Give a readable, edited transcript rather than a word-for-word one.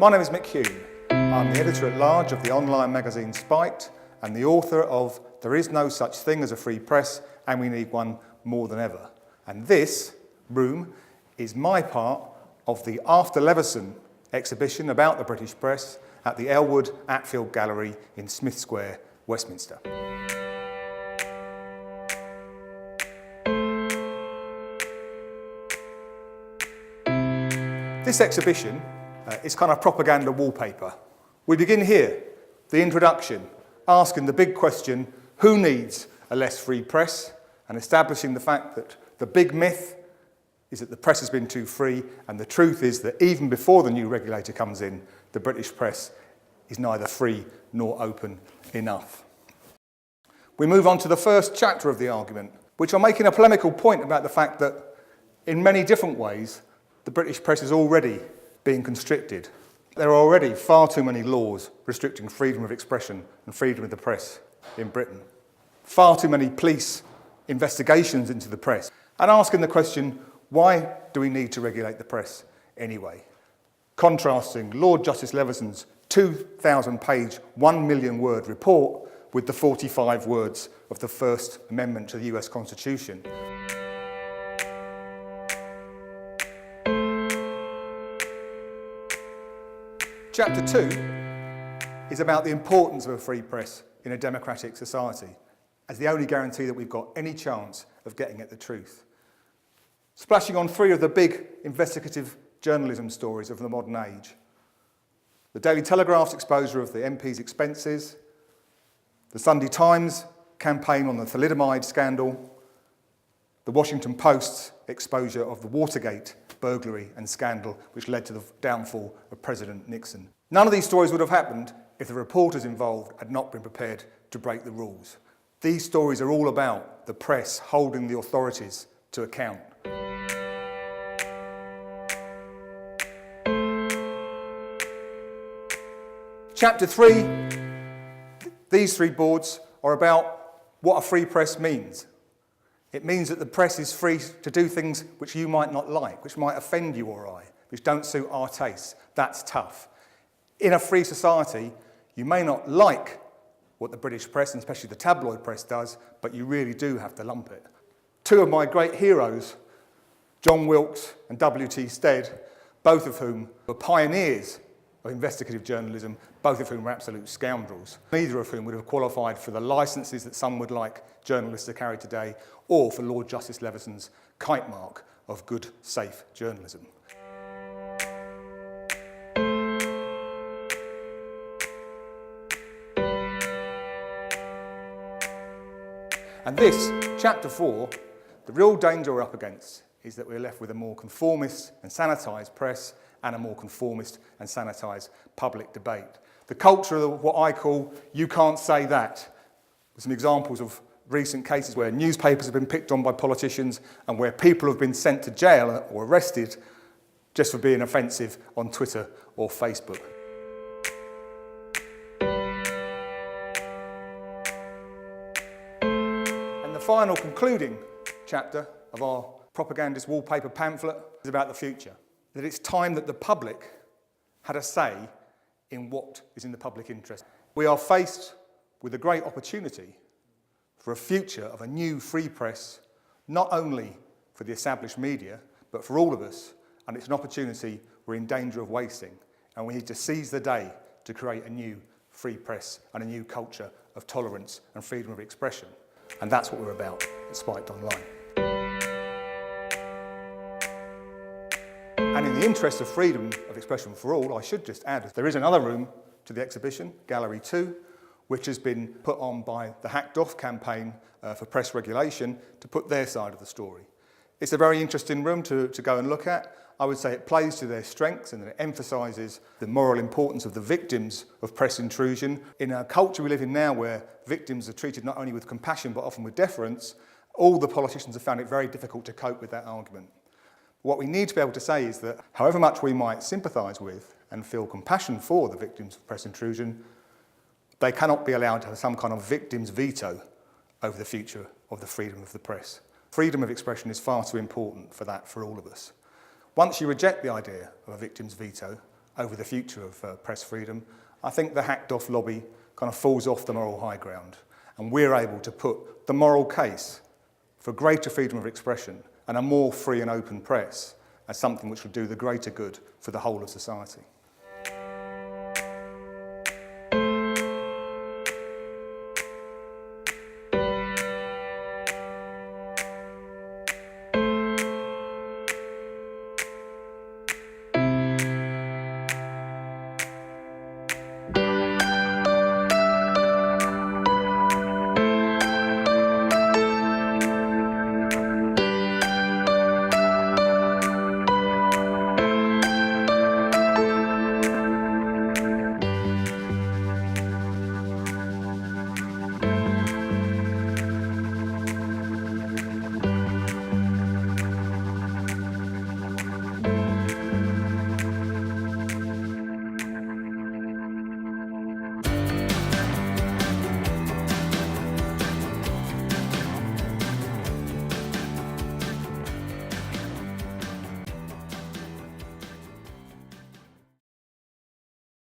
My name is Mick Hume. I'm the editor-at-large of the online magazine Spiked and the author of There Is No Such Thing as a Free Press and We Need One More Than Ever. And this room is my part of the After Leveson exhibition about the British press at the Elwood Attfield Gallery in Smith Square, Westminster. This exhibition is kind of propaganda wallpaper. We begin here, the introduction, asking the big question, who needs a less free press? And establishing the fact that the big myth is that the press has been too free, and the truth is that even before the new regulator comes in, the British press is neither free nor open enough. We move on to the first chapter of the argument, which are making a polemical point about the fact that in many different ways, the British press is already being constricted. There are already far too many laws restricting freedom of expression and freedom of the press in Britain. Far too many police investigations into the press. And asking the question, why do we need to regulate the press anyway? Contrasting Lord Justice Leveson's 2,000-page, 1,000,000-word report with the 45 words of the First Amendment to the US Constitution. Chapter 2 is about the importance of a free press in a democratic society as the only guarantee that we've got any chance of getting at the truth. Splashing on three of the big investigative journalism stories of the modern age. The Daily Telegraph's exposure of the MP's expenses, the Sunday Times campaign on the thalidomide scandal, the Washington Post's exposure of the Watergate burglary and scandal which led to the downfall of President Nixon. None of these stories would have happened if the reporters involved had not been prepared to break the rules. These stories are all about the press holding the authorities to account. Chapter 3, these three boards are about what a free press means. It means that the press is free to do things which you might not like, which might offend you or I, which don't suit our tastes. That's tough. In a free society, you may not like what the British press, and especially the tabloid press, does, but you really do have to lump it. Two of my great heroes, John Wilkes and W.T. Stead, both of whom were pioneers of investigative journalism, both of whom were absolute scoundrels, neither of whom would have qualified for the licences that some would like journalists to carry today, or for Lord Justice Leveson's kite mark of good, safe journalism. And this, chapter 4, the real danger we're up against is that we're left with a more conformist and sanitised press and a more conformist and sanitised public debate. The culture of what I call, you can't say that. There's some examples of recent cases where newspapers have been picked on by politicians and where people have been sent to jail or arrested just for being offensive on Twitter or Facebook. And the final concluding chapter of our propagandist wallpaper pamphlet is about the future. That it's time that the public had a say in what is in the public interest. We are faced with a great opportunity for a future of a new free press, not only for the established media, but for all of us, and it's an opportunity we're in danger of wasting, and we need to seize the day to create a new free press and a new culture of tolerance and freedom of expression. And that's what we're about at Spiked Online. And in the interest of freedom of expression for all, I should just add, there is another room to the exhibition, Gallery 2, which has been put on by the Hacked Off campaign for press regulation to put their side of the story. It's a very interesting room to go and look at. I would say it plays to their strengths and it emphasises the moral importance of the victims of press intrusion. In a culture we live in now where victims are treated not only with compassion but often with deference, all the politicians have found it very difficult to cope with that argument. What we need to be able to say is that however much we might sympathise with and feel compassion for the victims of press intrusion, they cannot be allowed to have some kind of victim's veto over the future of the freedom of the press. Freedom of expression is far too important for that for all of us. Once you reject the idea of a victim's veto over the future of press freedom, I think the hacked off lobby kind of falls off the moral high ground, and we're able to put the moral case for greater freedom of expression and a more free and open press as something which will do the greater good for the whole of society.